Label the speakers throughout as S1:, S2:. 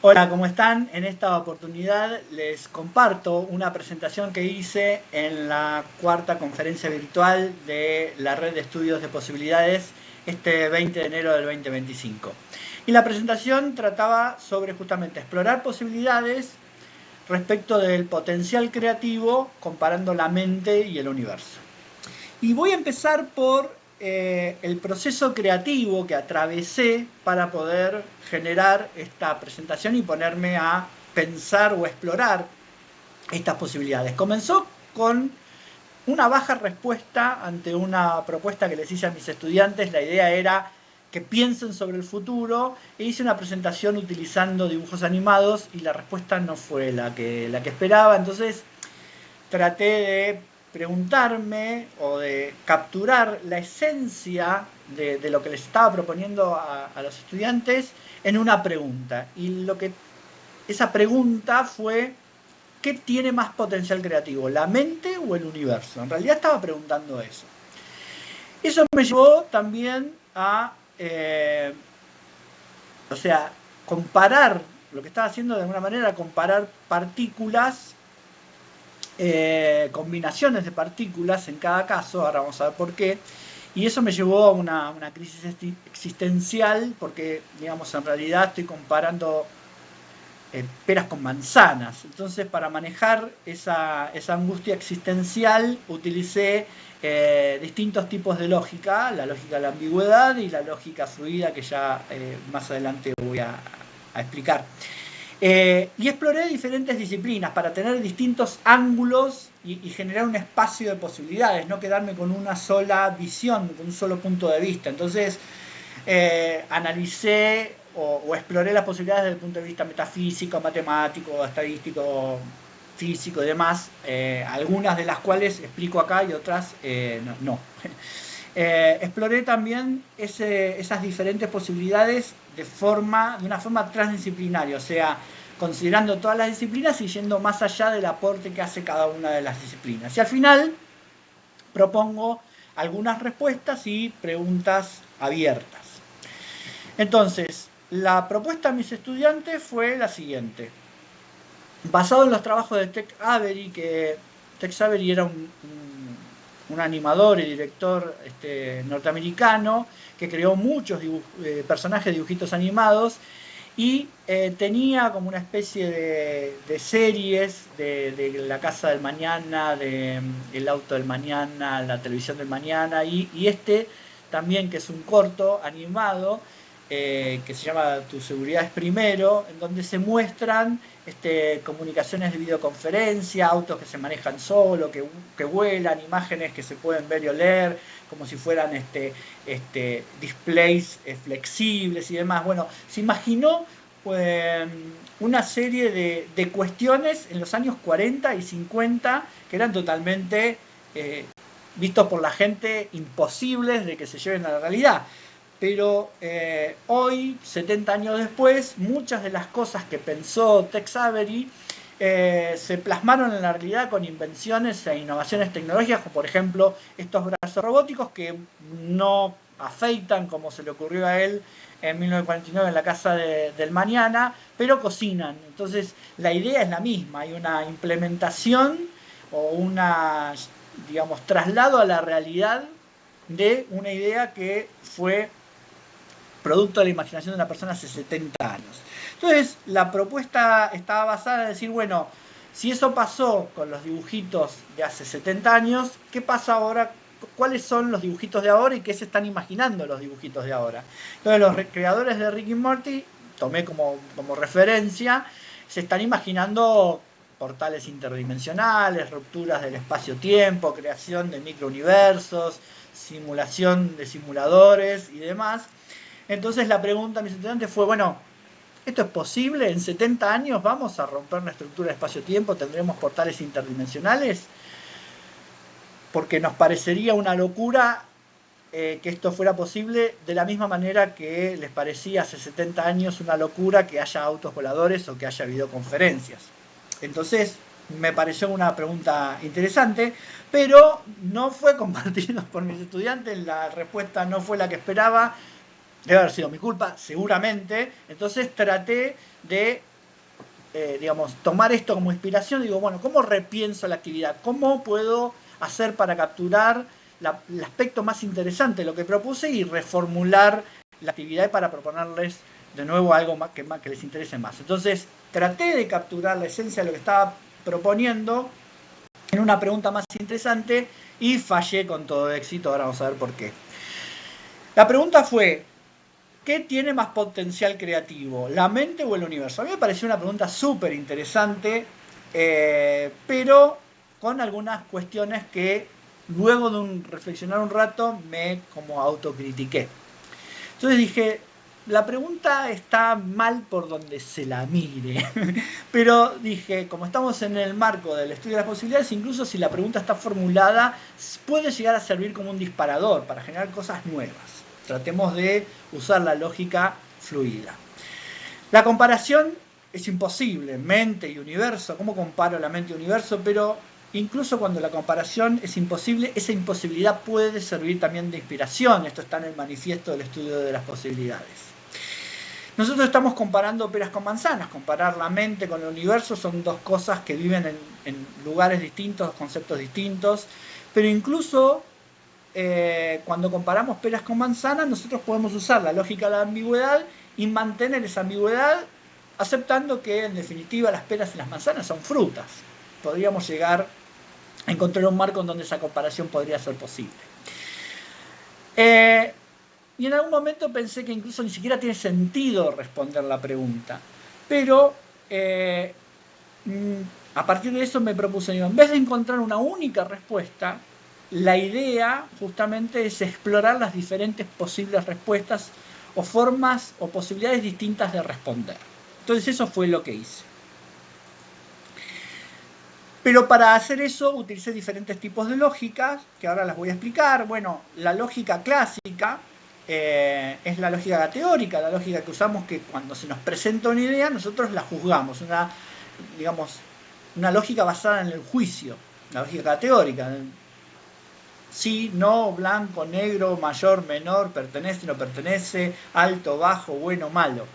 S1: Hola, ¿cómo están? En esta oportunidad les comparto una presentación que hice en la cuarta conferencia virtual de la Red de Estudios de Posibilidades este 20 de enero del 2025. Y la presentación trataba sobre justamente explorar posibilidades respecto del potencial creativo comparando la mente y el universo. Y voy a empezar por el proceso creativo que atravesé para poder generar esta presentación y ponerme a pensar o explorar estas posibilidades. Comenzó con una baja respuesta ante una propuesta que les hice a mis estudiantes. La idea era que piensen sobre el futuro e hice una presentación utilizando dibujos animados y la respuesta no fue la que esperaba. Entonces traté de preguntarme o de capturar la esencia de lo que les estaba proponiendo a los estudiantes en una pregunta. Y esa pregunta fue: ¿qué tiene más potencial creativo, la mente o el universo? En realidad estaba preguntando eso. Eso me llevó también a, comparar, lo que estaba haciendo de alguna manera, comparar partículas, combinaciones de partículas en cada caso. Ahora vamos a ver por qué. Y eso me llevó a una crisis existencial, porque, digamos, en realidad estoy comparando peras con manzanas. Entonces, para manejar esa angustia existencial, utilicé distintos tipos de lógica: la lógica de la ambigüedad y la lógica fluida, que ya más adelante voy a explicar. Y exploré diferentes disciplinas para tener distintos ángulos y generar un espacio de posibilidades, no quedarme con una sola visión, con un solo punto de vista. Entonces, analicé o exploré las posibilidades desde el punto de vista metafísico, matemático, estadístico, físico y demás, algunas de las cuales explico acá y otras no. Exploré también esas diferentes posibilidades de una forma transdisciplinaria, o sea, considerando todas las disciplinas y yendo más allá del aporte que hace cada una de las disciplinas. Y al final propongo algunas respuestas y preguntas abiertas. Entonces, la propuesta a mis estudiantes fue la siguiente. Basado en los trabajos de Tex Avery, que Tex Avery era un animador y director norteamericano que creó muchos personajes de dibujitos animados, y tenía como una especie de series de La Casa del Mañana, de El Auto del Mañana, La Televisión del Mañana, y también, que es un corto animado, que se llama Tu seguridad es primero, en donde se muestran comunicaciones de videoconferencia, autos que se manejan solo, que vuelan, imágenes que se pueden ver y oler, como si fueran displays flexibles y demás. Bueno, se imaginó una serie de cuestiones en los años 40 y 50 que eran totalmente vistos por la gente imposibles de que se lleven a la realidad. Pero hoy, 70 años después, muchas de las cosas que pensó Tex Avery se plasmaron en la realidad con invenciones e innovaciones tecnológicas, como por ejemplo estos brazos robóticos que no afeitan como se le ocurrió a él en 1949 en La Casa del Mañana, pero cocinan. Entonces la idea es la misma, hay una implementación o una, digamos, traslado a la realidad de una idea que fue producto de la imaginación de una persona hace 70 años. Entonces, la propuesta estaba basada en decir, bueno, si eso pasó con los dibujitos de hace 70 años, ¿qué pasa ahora? ¿Cuáles son los dibujitos de ahora y qué se están imaginando los dibujitos de ahora? Entonces, los creadores de Rick y Morty, tomé como referencia, se están imaginando portales interdimensionales, rupturas del espacio-tiempo, creación de microuniversos, simulación de simuladores y demás. Entonces la pregunta a mis estudiantes fue, bueno, ¿esto es posible? ¿En 70 años vamos a romper la estructura de espacio-tiempo? ¿Tendremos portales interdimensionales? Porque nos parecería una locura que esto fuera posible, de la misma manera que les parecía hace 70 años una locura que haya autos voladores o que haya videoconferencias. Entonces me pareció una pregunta interesante, pero no fue compartida por mis estudiantes. La respuesta no fue la que esperaba. Debe haber sido mi culpa, seguramente. Entonces traté de digamos, tomar esto como inspiración, digo, bueno, ¿cómo repienso la actividad? ¿Cómo puedo hacer para capturar el aspecto más interesante de lo que propuse y reformular la actividad para proponerles de nuevo algo más que les interese más? Entonces, traté de capturar la esencia de lo que estaba proponiendo en una pregunta más interesante y fallé con todo éxito. Ahora vamos a ver por qué. La pregunta fue: ¿qué tiene más potencial creativo, la mente o el universo? A mí me pareció una pregunta súper interesante, pero con algunas cuestiones que luego de reflexionar un rato me como autocritiqué. Entonces dije, la pregunta está mal por donde se la mire, pero dije, como estamos en el marco del estudio de las posibilidades, incluso si la pregunta está formulada, puede llegar a servir como un disparador para generar cosas nuevas. Tratemos de usar la lógica fluida. La comparación es imposible, mente y universo. ¿Cómo comparo la mente y universo? Pero incluso cuando la comparación es imposible, esa imposibilidad puede servir también de inspiración. Esto está en el manifiesto del estudio de las posibilidades. Nosotros estamos comparando peras con manzanas. Comparar la mente con el universo son dos cosas que viven en lugares distintos, conceptos distintos. Pero incluso cuando comparamos peras con manzanas, nosotros podemos usar la lógica de la ambigüedad y mantener esa ambigüedad, aceptando que en definitiva las peras y las manzanas son frutas. Podríamos llegar a encontrar un marco en donde esa comparación podría ser posible. Y en algún momento pensé que incluso ni siquiera tiene sentido responder la pregunta. Pero a partir de eso me propuse, en vez de encontrar una única respuesta, la idea justamente es explorar las diferentes posibles respuestas o formas o posibilidades distintas de responder. Entonces eso fue lo que hice. Pero para hacer eso utilicé diferentes tipos de lógicas, que ahora las voy a explicar. Bueno, la lógica clásica es la lógica teórica, la lógica que usamos que cuando se nos presenta una idea nosotros la juzgamos, una lógica basada en el juicio, la lógica teórica. Sí, no, blanco, negro, mayor, menor, pertenece, no pertenece, alto, bajo, bueno, malo.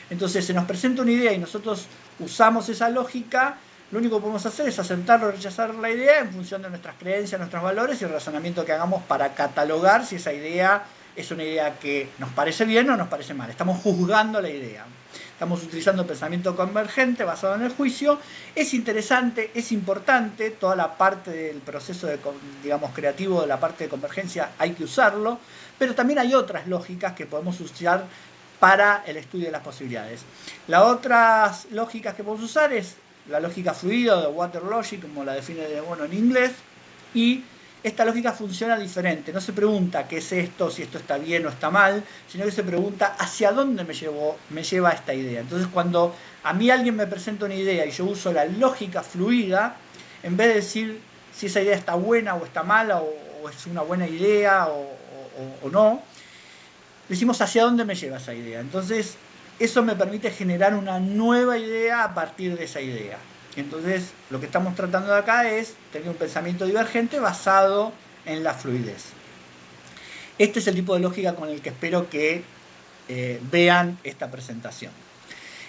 S1: Entonces se nos presenta una idea y nosotros usamos esa lógica. Lo único que podemos hacer es aceptar o rechazar la idea en función de nuestras creencias, nuestros valores y el razonamiento que hagamos para catalogar si esa idea es una idea que nos parece bien o nos parece mal. Estamos juzgando la idea. Estamos utilizando pensamiento convergente basado en el juicio. Es interesante, es importante, toda la parte del proceso creativo de la parte de convergencia hay que usarlo, pero también hay otras lógicas que podemos usar para el estudio de las posibilidades. Las otras lógicas que podemos usar es la lógica fluida de Water Logic, como la define de Bono en inglés, y esta lógica funciona diferente. No se pregunta qué es esto, si esto está bien o está mal, sino que se pregunta hacia dónde me lleva esta idea. Entonces, cuando a mí alguien me presenta una idea y yo uso la lógica fluida, en vez de decir si esa idea está buena o está mala, o es una buena idea o no, decimos hacia dónde me lleva esa idea. Entonces, eso me permite generar una nueva idea a partir de esa idea. Entonces, lo que estamos tratando de acá es tener un pensamiento divergente basado en la fluidez. Este es el tipo de lógica con el que espero que vean esta presentación.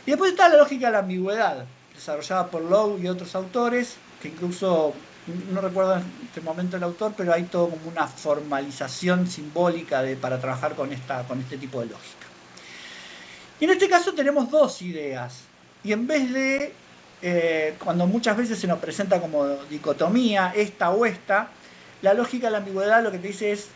S1: Y después está la lógica de la ambigüedad, desarrollada por Lowe y otros autores, que incluso, no recuerdo en este momento el autor, pero hay todo como una formalización simbólica para trabajar con este tipo de lógica. Y en este caso tenemos dos ideas, y en vez de cuando muchas veces se nos presenta como dicotomía, esta o esta, la lógica de la ambigüedad lo que te dice es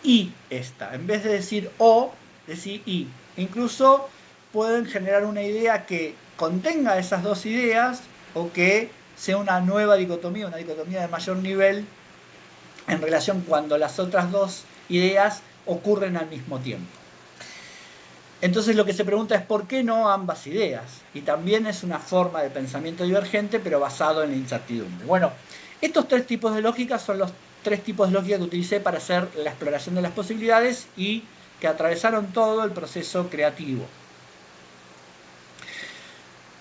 S1: y esta. En vez de decir o, decir y. Incluso pueden generar una idea que contenga esas dos ideas o que sea una nueva dicotomía, una dicotomía de mayor nivel en relación cuando las otras dos ideas ocurren al mismo tiempo. Entonces lo que se pregunta es ¿por qué no ambas ideas? Y también es una forma de pensamiento divergente, pero basado en la incertidumbre. Bueno, estos tres tipos de lógica son los tres tipos de lógica que utilicé para hacer la exploración de las posibilidades y que atravesaron todo el proceso creativo.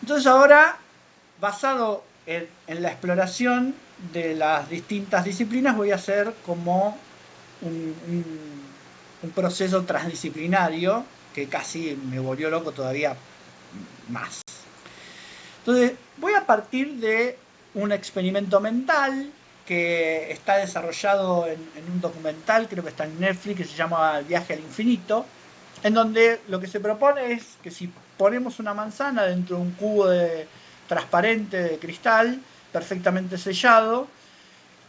S1: Entonces ahora, basado en la exploración de las distintas disciplinas, voy a hacer como un proceso transdisciplinario que casi me volvió loco todavía más. Entonces, voy a partir de un experimento mental que está desarrollado en un documental, creo que está en Netflix, que se llama El viaje al infinito, en donde lo que se propone es que si ponemos una manzana dentro de un cubo transparente de cristal, perfectamente sellado,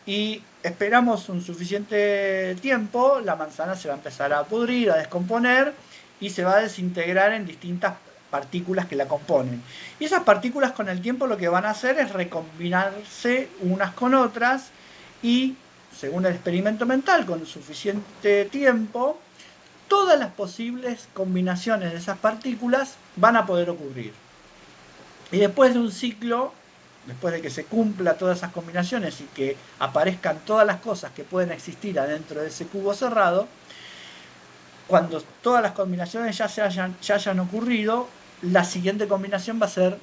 S1: y esperamos un suficiente tiempo, la manzana se va a empezar a pudrir, a descomponer, y se va a desintegrar en distintas partículas que la componen. Y esas partículas con el tiempo lo que van a hacer es recombinarse unas con otras y, según el experimento mental, con suficiente tiempo, todas las posibles combinaciones de esas partículas van a poder ocurrir. Y después de un ciclo, después de que se cumpla todas esas combinaciones y que aparezcan todas las cosas que pueden existir adentro de ese cubo cerrado, cuando todas las combinaciones ya hayan ocurrido, la siguiente combinación va a ser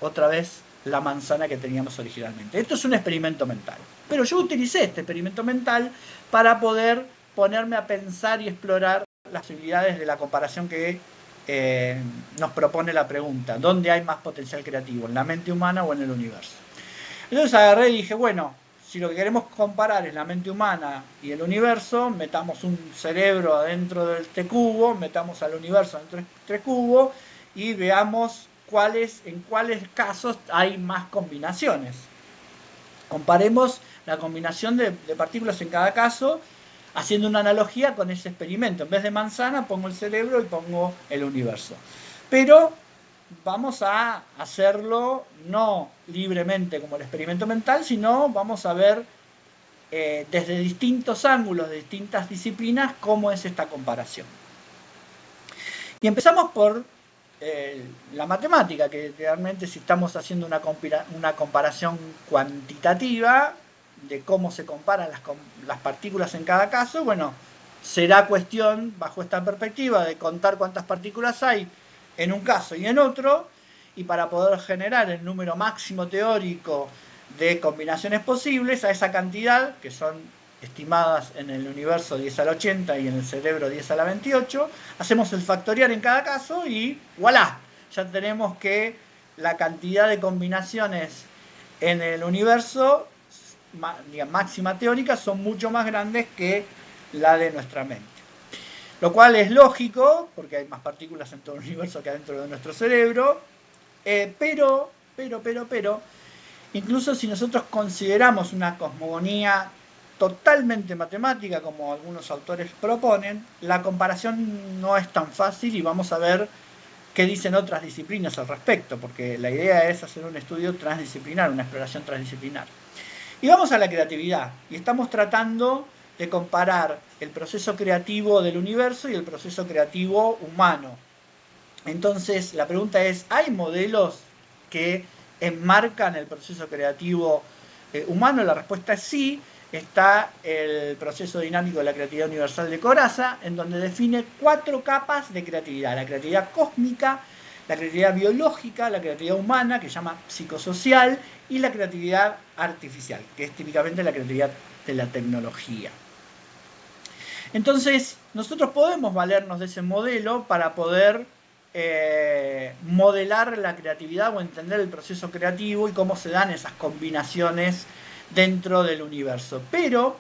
S1: otra vez la manzana que teníamos originalmente. Esto es un experimento mental. Pero yo utilicé este experimento mental para poder ponerme a pensar y explorar las posibilidades de la comparación que nos propone la pregunta: ¿dónde hay más potencial creativo? ¿En la mente humana o en el universo? Entonces agarré y dije, bueno, si lo que queremos comparar es la mente humana y el universo, metamos un cerebro adentro de este cubo, metamos al universo dentro de este cubo y veamos en cuáles casos hay más combinaciones. Comparemos la combinación de partículas en cada caso, haciendo una analogía con ese experimento. En vez de manzana pongo el cerebro y pongo el universo. Pero vamos a hacerlo no libremente como el experimento mental, sino vamos a ver desde distintos ángulos, de distintas disciplinas, cómo es esta comparación. Y empezamos por la matemática, que realmente, si estamos haciendo una comparación cuantitativa de cómo se comparan las partículas en cada caso, bueno, será cuestión, bajo esta perspectiva, de contar cuántas partículas hay en un caso y en otro, y para poder generar el número máximo teórico de combinaciones posibles, a esa cantidad, que son estimadas en el universo 10 a la 80 y en el cerebro 10 a la 28, hacemos el factorial en cada caso y ¡voilá! Ya tenemos que la cantidad de combinaciones en el universo, máxima teórica, son mucho más grandes que la de nuestra mente. Lo cual es lógico, porque hay más partículas en todo el universo que adentro de nuestro cerebro, pero, incluso si nosotros consideramos una cosmogonía totalmente matemática, como algunos autores proponen, la comparación no es tan fácil, y vamos a ver qué dicen otras disciplinas al respecto, porque la idea es hacer un estudio transdisciplinar, una exploración transdisciplinar. Y vamos a la creatividad, y estamos tratando de comparar el proceso creativo del universo y el proceso creativo humano. Entonces, la pregunta es, ¿hay modelos que enmarcan el proceso creativo humano? La respuesta es sí. Está el proceso dinámico de la creatividad universal de Corazza, en donde define 4 capas de creatividad: la creatividad cósmica, la creatividad biológica, la creatividad humana, que se llama psicosocial, y la creatividad artificial, que es típicamente la creatividad de la tecnología. Entonces, nosotros podemos valernos de ese modelo para poder modelar la creatividad o entender el proceso creativo y cómo se dan esas combinaciones dentro del universo. Pero,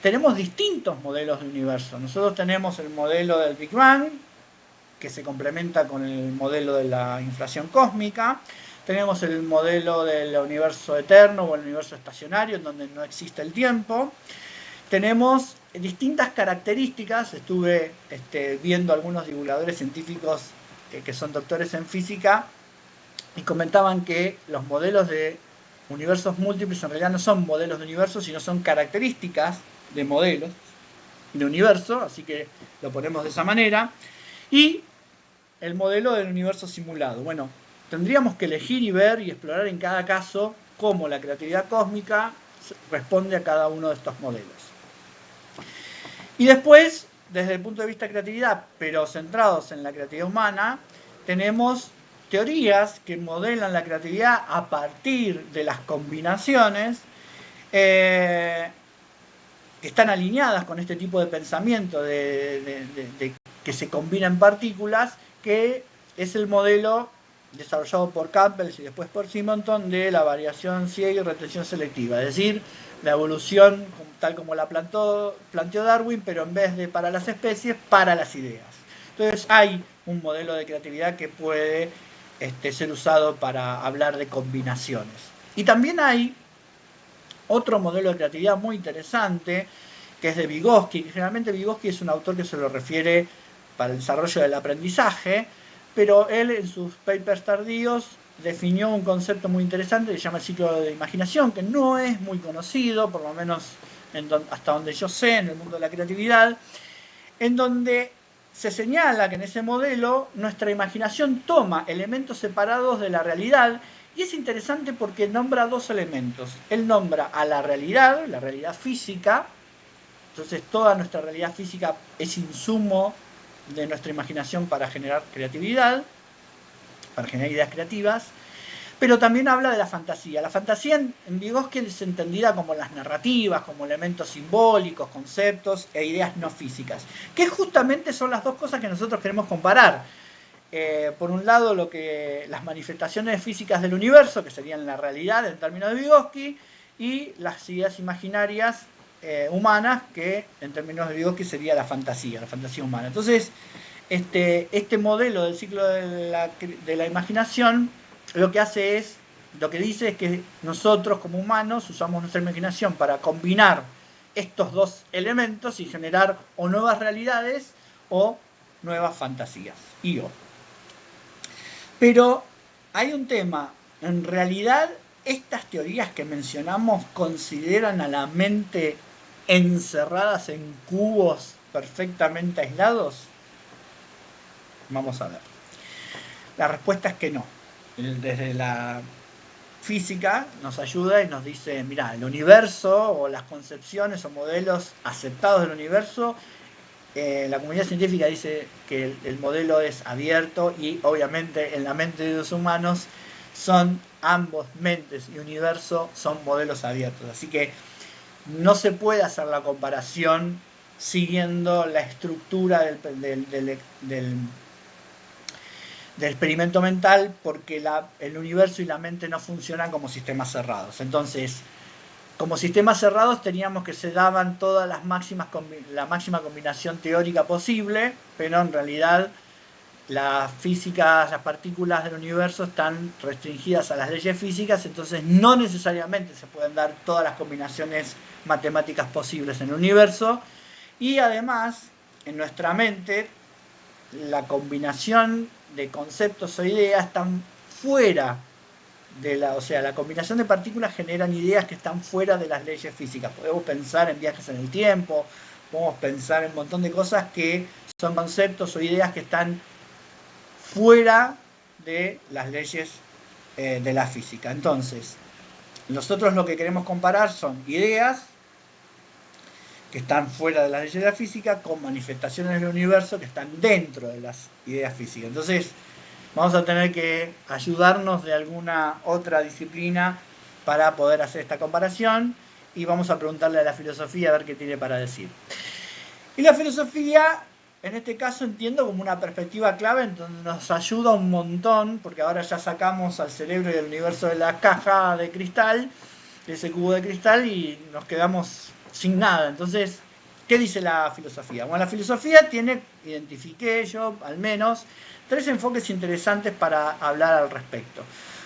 S1: tenemos distintos modelos de universo. Nosotros tenemos el modelo del Big Bang, que se complementa con el modelo de la inflación cósmica. Tenemos el modelo del universo eterno o el universo estacionario, en donde no existe el tiempo. Tenemos distintas características. Estuve viendo algunos divulgadores científicos que son doctores en física y comentaban que los modelos de universos múltiples en realidad no son modelos de universo, sino son características de modelos de universo, así que lo ponemos de esa manera. Y el modelo del universo simulado. Bueno, tendríamos que elegir y ver y explorar en cada caso cómo la creatividad cósmica responde a cada uno de estos modelos. Y después, desde el punto de vista de creatividad, pero centrados en la creatividad humana, tenemos teorías que modelan la creatividad a partir de las combinaciones que están alineadas con este tipo de pensamiento de que se combinan partículas, que es el modelo desarrollado por Campbell y después por Simonton, de la variación ciega y retención selectiva, es decir, la evolución tal como la planteó Darwin, pero en vez de para las especies, para las ideas. Entonces hay un modelo de creatividad que puede ser usado para hablar de combinaciones. Y también hay otro modelo de creatividad muy interesante, que es de Vygotsky, que generalmente Vygotsky es un autor que se lo refiere para el desarrollo del aprendizaje, pero él en sus papers tardíos definió un concepto muy interesante que se llama el ciclo de imaginación, que no es muy conocido, por lo menos hasta donde yo sé, en el mundo de la creatividad, en donde se señala que en ese modelo nuestra imaginación toma elementos separados de la realidad, y es interesante porque nombra dos elementos. Él nombra a la realidad física, entonces toda nuestra realidad física es insumo de nuestra imaginación para generar creatividad, para generar ideas creativas, pero también habla de la fantasía. La fantasía en Vygotsky es entendida como las narrativas, como elementos simbólicos, conceptos e ideas no físicas, que justamente son las dos cosas que nosotros queremos comparar. Por un lado, las manifestaciones físicas del universo, que serían la realidad en términos de Vygotsky, y las ideas imaginarias humanas, que en términos de Vygotsky sería la fantasía humana. Entonces, este modelo del ciclo de la imaginación lo que dice es que nosotros como humanos usamos nuestra imaginación para combinar estos dos elementos y generar o nuevas realidades o nuevas fantasías. Pero hay un tema, en realidad estas teorías que mencionamos consideran a la mente encerradas en cubos perfectamente aislados. Vamos a ver. La respuesta es que no. Desde la física nos ayuda y nos dice, mira, el universo o las concepciones o modelos aceptados del universo, la comunidad científica dice que el modelo es abierto, y obviamente en la mente de los humanos son ambos, mentes y universo, son modelos abiertos. Así que no se puede hacer la comparación siguiendo la estructura del experimento mental, porque el universo y la mente no funcionan como sistemas cerrados. Entonces, como sistemas cerrados teníamos que se daban todas la máxima combinación teórica posible, pero en realidad las partículas del universo están restringidas a las leyes físicas, entonces no necesariamente se pueden dar todas las combinaciones matemáticas posibles en el universo, y además en nuestra mente la combinación de conceptos o ideas están fuera la combinación de partículas generan ideas que están fuera de las leyes físicas. Podemos pensar en viajes en el tiempo, podemos pensar en un montón de cosas que son conceptos o ideas que están fuera de las leyes de la física. Entonces, nosotros lo que queremos comparar son ideas que están fuera de las leyes de la física con manifestaciones del universo que están dentro de las ideas físicas. Entonces, vamos a tener que ayudarnos de alguna otra disciplina para poder hacer esta comparación, y vamos a preguntarle a la filosofía a ver qué tiene para decir. Y la filosofía, en este caso, entiendo como una perspectiva clave en donde nos ayuda un montón, porque ahora ya sacamos al cerebro y al universo de la caja de cristal, de ese cubo de cristal, y nos quedamos sin nada. Entonces, ¿qué dice la filosofía? Bueno, la filosofía identifiqué yo al menos, 3 enfoques interesantes para hablar al respecto.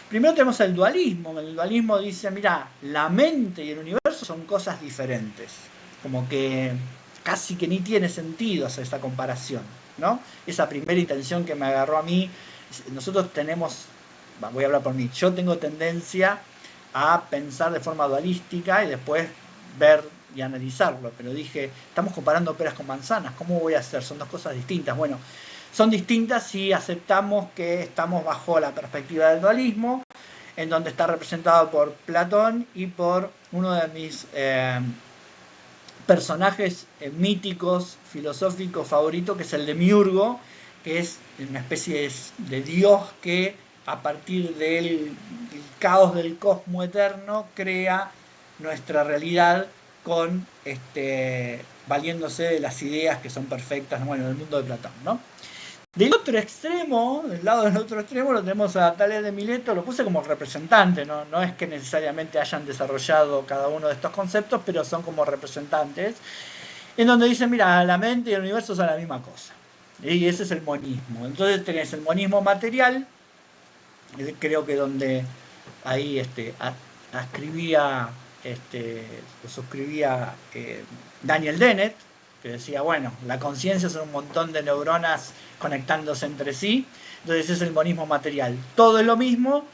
S1: Primero tenemos el dualismo. El dualismo dice, mira, la mente y el universo son cosas diferentes. Como que casi que ni tiene sentido hacer esta comparación, ¿no? Esa primera intención que me agarró a mí. Nosotros voy a hablar por mí, yo tengo tendencia a pensar de forma dualística y después ver y analizarlo, pero dije, estamos comparando peras con manzanas, ¿cómo voy a hacer? Son dos cosas distintas. Bueno, son distintas si aceptamos que estamos bajo la perspectiva del dualismo, en donde está representado por Platón y por uno de mis personajes míticos, filosóficos favoritos, que es el Demiurgo, que es una especie de dios que a partir del caos del cosmos eterno crea nuestra realidad con valiéndose de las ideas que son perfectas, bueno, del mundo de Platón, ¿no? Del otro extremo, del lado del otro extremo, lo tenemos a Tales de Mileto, lo puse como representante, no es que necesariamente hayan desarrollado cada uno de estos conceptos, pero son como representantes, en donde dicen, mira, la mente y el universo son la misma cosa. Y ese es el monismo. Entonces tenés el monismo material, creo que donde ahí suscribía Daniel Dennett, que decía, bueno, la conciencia son un montón de neuronas conectándose entre sí, entonces es el monismo material. Todo es lo mismo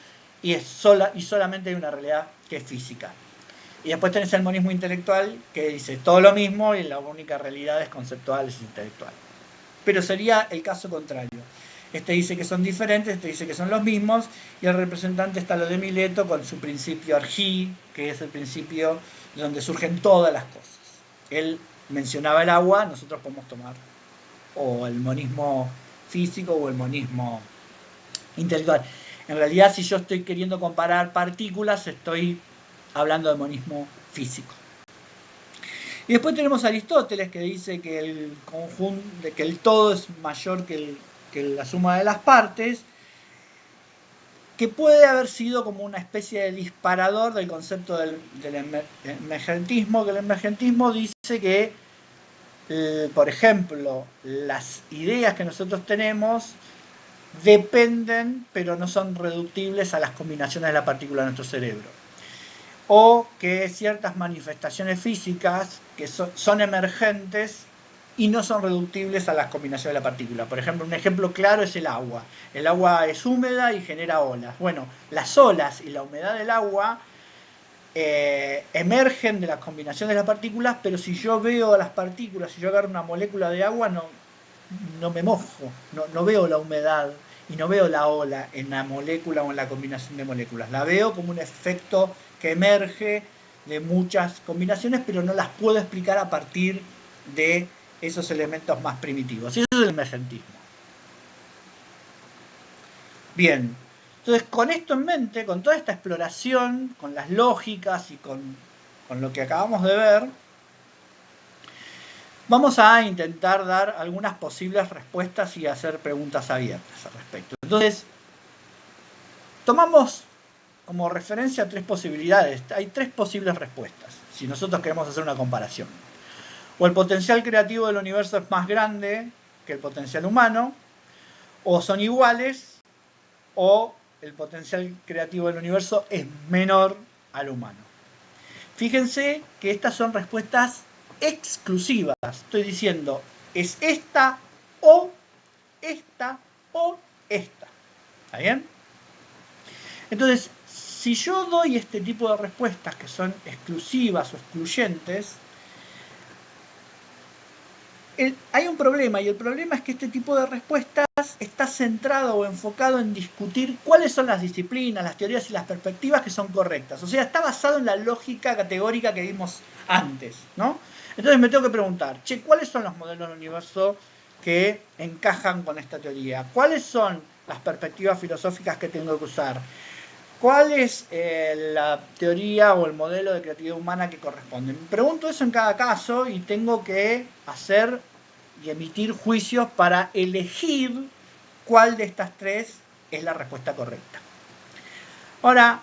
S1: y solamente hay una realidad que es física. Y después tenés el monismo intelectual que dice todo lo mismo y la única realidad es conceptual, es intelectual. Pero sería el caso contrario. Este dice que son diferentes, este dice que son los mismos, y el representante está lo de Mileto con su principio Argy, que es el principio donde surgen todas las cosas. Él mencionaba el agua, nosotros podemos tomar o el monismo físico o el monismo intelectual. En realidad, si yo estoy queriendo comparar partículas, estoy hablando de monismo físico. Y después tenemos a Aristóteles, que dice que el conjunto, que el todo es mayor que la suma de las partes, que puede haber sido como una especie de disparador del concepto del emergentismo, que el emergentismo dice que, por ejemplo, las ideas que nosotros tenemos dependen, pero no son reductibles a las combinaciones de la partícula de nuestro cerebro. O que ciertas manifestaciones físicas que son emergentes y no son reductibles a las combinaciones de la partícula. Por ejemplo, un ejemplo claro es el agua. El agua es húmeda y genera olas. Bueno, las olas y la humedad del agua emergen de las combinaciones de las partículas, pero si yo veo las partículas, si yo agarro una molécula de agua, no me mojo, no veo la humedad y no veo la ola en la molécula o en la combinación de moléculas. La veo como un efecto que emerge de muchas combinaciones, pero no las puedo explicar a partir de esos elementos más primitivos. Y eso es el emergentismo. Bien, entonces con esto en mente, con toda esta exploración, con las lógicas y con lo que acabamos de ver, vamos a intentar dar algunas posibles respuestas y hacer preguntas abiertas al respecto. Entonces, tomamos como referencia 3 posibilidades. Hay 3 posibles respuestas, si nosotros queremos hacer una comparación. O el potencial creativo del universo es más grande que el potencial humano, o son iguales, o el potencial creativo del universo es menor al humano. Fíjense que estas son respuestas exclusivas. Estoy diciendo, es esta o esta o esta. ¿Está bien? Entonces, si yo doy este tipo de respuestas que son exclusivas o excluyentes, hay un problema, y el problema es que este tipo de respuestas está centrado o enfocado en discutir cuáles son las disciplinas, las teorías y las perspectivas que son correctas. O sea, está basado en la lógica categórica que vimos antes, ¿no? Entonces me tengo que preguntar, ¿cuáles son los modelos del universo que encajan con esta teoría? ¿Cuáles son las perspectivas filosóficas que tengo que usar? ¿Cuál es la teoría o el modelo de creatividad humana que corresponde? Me pregunto eso en cada caso y tengo que hacer y emitir juicios para elegir cuál de estas 3 es la respuesta correcta. Ahora,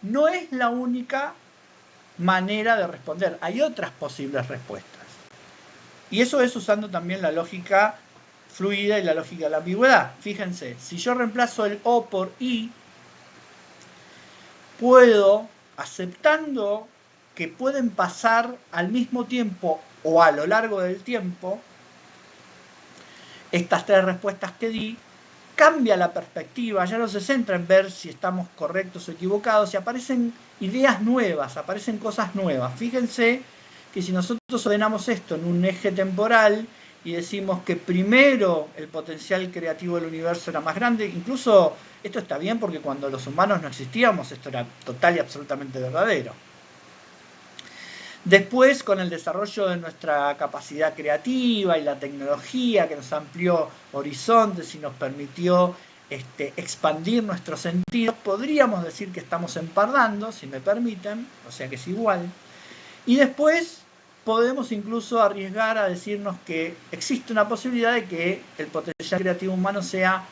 S1: no es la única manera de responder. Hay otras posibles respuestas. Y eso es usando también la lógica fluida y la lógica de la ambigüedad. Fíjense, si yo reemplazo el O por I, puedo, aceptando que pueden pasar al mismo tiempo o a lo largo del tiempo, estas 3 respuestas que di, cambia la perspectiva, ya no se centra en ver si estamos correctos o equivocados, y aparecen ideas nuevas, aparecen cosas nuevas. Fíjense que si nosotros ordenamos esto en un eje temporal y decimos que primero el potencial creativo del universo era más grande, incluso esto está bien porque cuando los humanos no existíamos esto era total y absolutamente verdadero. Después, con el desarrollo de nuestra capacidad creativa y la tecnología que nos amplió horizontes y nos permitió expandir nuestros sentidos, podríamos decir que estamos empardando, si me permiten, o sea que es igual. Y después, podemos incluso arriesgar a decirnos que existe una posibilidad de que el potencial creativo humano sea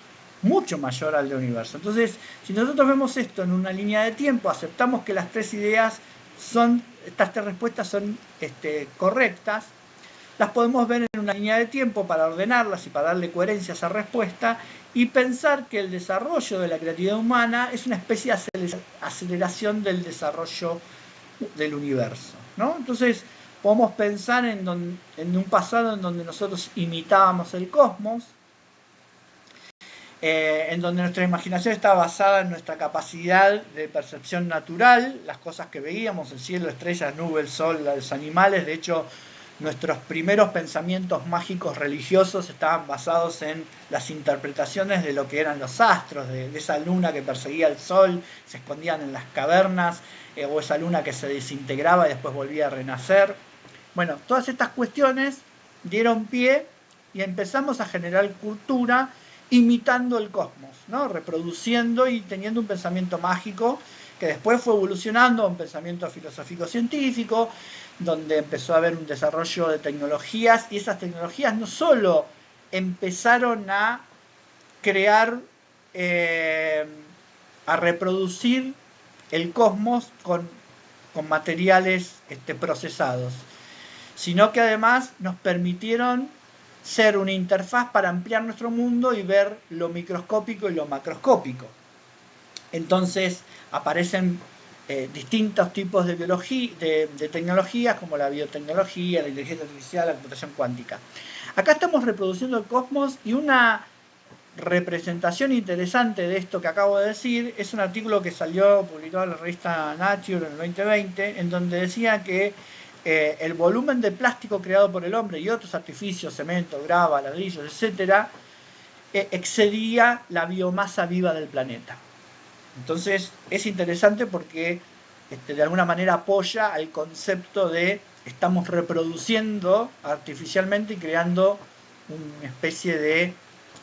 S1: mucho mayor al del universo. Entonces, si nosotros vemos esto en una línea de tiempo, aceptamos que las tres ideas estas tres respuestas son correctas, las podemos ver en una línea de tiempo para ordenarlas y para darle coherencia a esa respuesta y pensar que el desarrollo de la creatividad humana es una especie de aceleración del desarrollo del universo, ¿no? Entonces, podemos pensar en un pasado en donde nosotros imitábamos el cosmos, en donde nuestra imaginación estaba basada en nuestra capacidad de percepción natural, las cosas que veíamos, el cielo, estrellas, nubes, el sol, los animales. De hecho, nuestros primeros pensamientos mágicos religiosos estaban basados en las interpretaciones de lo que eran los astros, de esa luna que perseguía el sol, se escondían en las cavernas, o esa luna que se desintegraba y después volvía a renacer. Bueno, todas estas cuestiones dieron pie y empezamos a generar cultura imitando el cosmos, ¿no? Reproduciendo y teniendo un pensamiento mágico que después fue evolucionando a un pensamiento filosófico-científico, donde empezó a haber un desarrollo de tecnologías, y esas tecnologías no solo empezaron a crear, a reproducir el cosmos con materiales procesados, sino que además nos permitieron ser una interfaz para ampliar nuestro mundo y ver lo microscópico y lo macroscópico. Entonces aparecen distintos tipos de tecnologías, como la biotecnología, la inteligencia artificial, la computación cuántica. Acá estamos reproduciendo el cosmos, y una representación interesante de esto que acabo de decir es un artículo que salió publicado en la revista Nature en el 2020, en donde decía que el volumen de plástico creado por el hombre y otros artificios, cemento, grava, ladrillos, etcétera, excedía la biomasa viva del planeta. Entonces es interesante porque de alguna manera apoya al concepto de estamos reproduciendo artificialmente y creando una especie de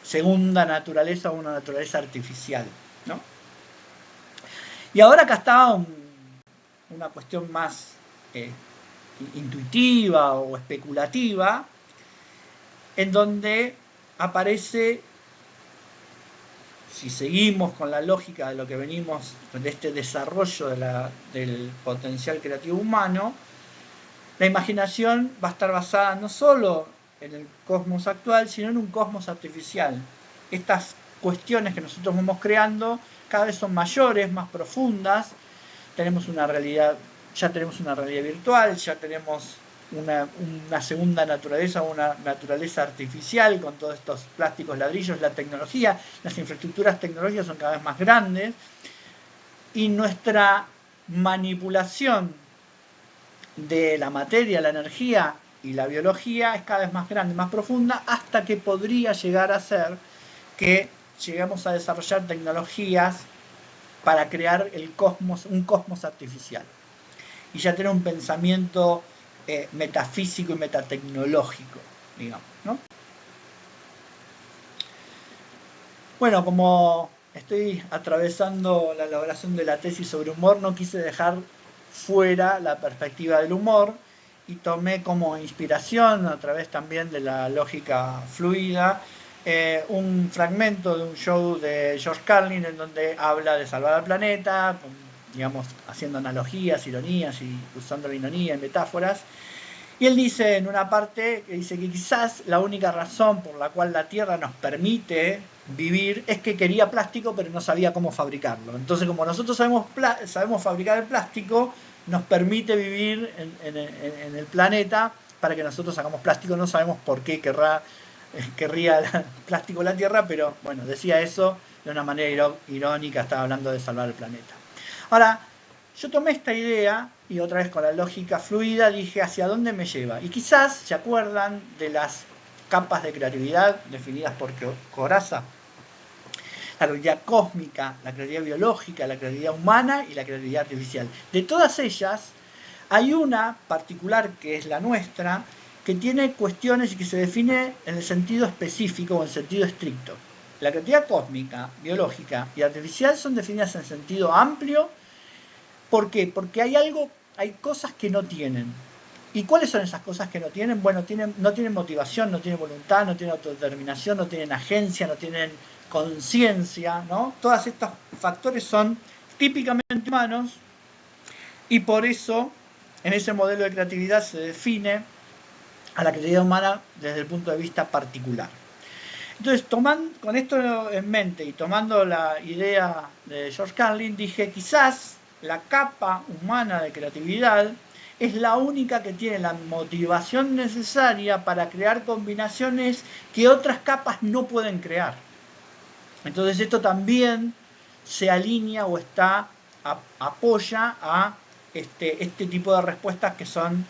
S1: segunda naturaleza o una naturaleza artificial, ¿no? Y ahora acá está una cuestión más intuitiva o especulativa, en donde aparece, si seguimos con la lógica de lo que venimos, de este desarrollo del potencial creativo humano, la imaginación va a estar basada no solo en el cosmos actual, sino en un cosmos artificial. Estas cuestiones que nosotros vamos creando cada vez son mayores, más profundas. Tenemos una realidad, ya tenemos una realidad virtual, ya tenemos una segunda naturaleza, una naturaleza artificial con todos estos plásticos, ladrillos, la tecnología, las infraestructuras tecnológicas son cada vez más grandes, y nuestra manipulación de la materia, la energía y la biología es cada vez más grande, más profunda, hasta que podría llegar a ser que lleguemos a desarrollar tecnologías para crear un cosmos artificial, y ya tener un pensamiento metafísico y metatecnológico, digamos, ¿no? Bueno, como estoy atravesando la elaboración de la tesis sobre humor, no quise dejar fuera la perspectiva del humor, y tomé como inspiración, a través también de la lógica fluida, un fragmento de un show de George Carlin, en donde habla de salvar al planeta, digamos, haciendo analogías, ironías y usando la ironía en metáforas. Y él dice en una parte, que dice que quizás la única razón por la cual la Tierra nos permite vivir es que quería plástico pero no sabía cómo fabricarlo. Entonces, como nosotros sabemos fabricar el plástico, nos permite vivir en el planeta para que nosotros hagamos plástico. No sabemos por qué querría el plástico la Tierra, pero bueno, decía eso de una manera irónica, estaba hablando de salvar el planeta. Ahora, yo tomé esta idea y otra vez con la lógica fluida dije hacia dónde me lleva. Y quizás se acuerdan de las capas de creatividad definidas por Corazza. La creatividad cósmica, la creatividad biológica, la creatividad humana y la creatividad artificial. De todas ellas, hay una particular que es la nuestra, que tiene cuestiones y que se define en el sentido específico o en sentido estricto. La creatividad cósmica, biológica y artificial son definidas en sentido amplio. ¿Por qué? Porque hay cosas que no tienen. ¿Y cuáles son esas cosas que no tienen? Bueno, no tienen motivación, no tienen voluntad, no tienen autodeterminación, no tienen agencia, no tienen conciencia, ¿no? Todos estos factores son típicamente humanos y por eso en ese modelo de creatividad se define a la creatividad humana desde el punto de vista particular. Entonces, con esto en mente y tomando la idea de George Carlin, dije, quizás la capa humana de creatividad es la única que tiene la motivación necesaria para crear combinaciones que otras capas no pueden crear. Entonces esto también se alinea o apoya a este tipo de respuestas que son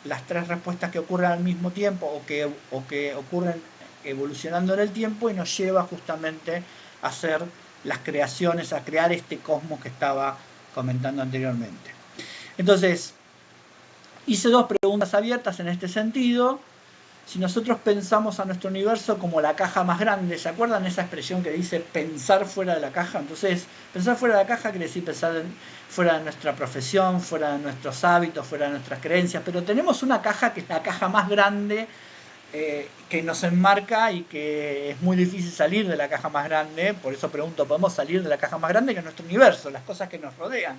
S1: las tres respuestas que ocurren al mismo tiempo o que ocurren evolucionando en el tiempo y nos lleva justamente a hacer las creaciones, a crear este cosmos que estaba comentando anteriormente. Entonces, hice dos preguntas abiertas en este sentido. Si nosotros pensamos a nuestro universo como la caja más grande, ¿se acuerdan esa expresión que dice pensar fuera de la caja? Entonces, pensar fuera de la caja quiere decir pensar fuera de nuestra profesión, fuera de nuestros hábitos, fuera de nuestras creencias, pero tenemos una caja que es la caja más grande que nos enmarca y que es muy difícil salir de la caja más grande. Por eso pregunto, ¿podemos salir de la caja más grande que es nuestro universo, las cosas que nos rodean?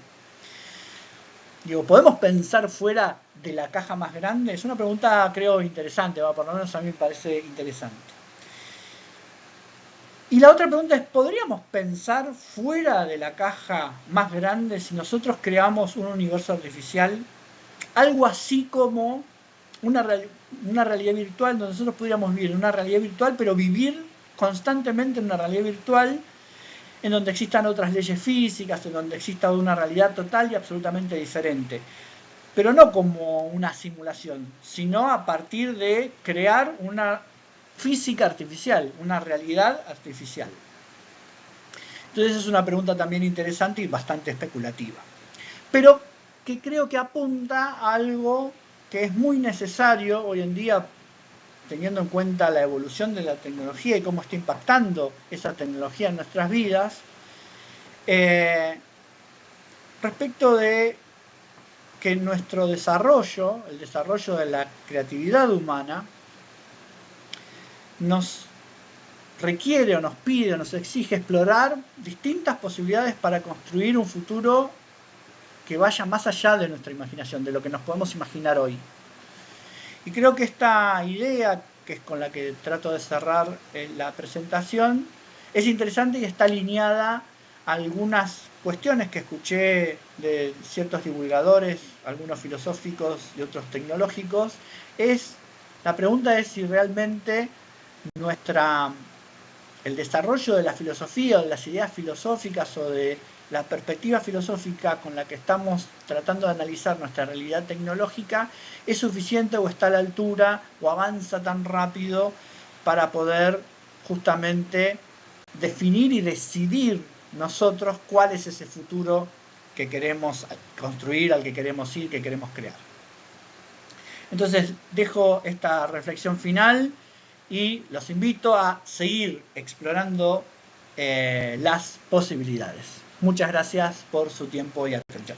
S1: Digo, ¿podemos pensar fuera de la caja más grande? Es una pregunta, creo, interesante, por lo menos a mí me parece interesante. Y la otra pregunta es, ¿podríamos pensar fuera de la caja más grande si nosotros creamos un universo artificial? Algo así como una realidad virtual, donde nosotros pudiéramos vivir en una realidad virtual, pero vivir constantemente en una realidad virtual en donde existan otras leyes físicas, en donde exista una realidad total y absolutamente diferente. Pero no como una simulación, sino a partir de crear una física artificial, una realidad artificial. Entonces es una pregunta también interesante y bastante especulativa. Pero que creo que apunta a algo que es muy necesario hoy en día, teniendo en cuenta la evolución de la tecnología y cómo está impactando esa tecnología en nuestras vidas, respecto de que nuestro desarrollo, el desarrollo de la creatividad humana, nos requiere o nos pide o nos exige explorar distintas posibilidades para construir un futuro que vaya más allá de nuestra imaginación, de lo que nos podemos imaginar hoy. Y creo que esta idea, que es con la que trato de cerrar la presentación, es interesante y está alineada a algunas cuestiones que escuché de ciertos divulgadores, algunos filosóficos y otros tecnológicos. La pregunta es si realmente el desarrollo de la filosofía o de las ideas filosóficas o de la perspectiva filosófica con la que estamos tratando de analizar nuestra realidad tecnológica es suficiente o está a la altura o avanza tan rápido para poder justamente definir y decidir nosotros cuál es ese futuro que queremos construir, al que queremos ir, que queremos crear. Entonces dejo esta reflexión final y los invito a seguir explorando las posibilidades. Muchas gracias por su tiempo y atención.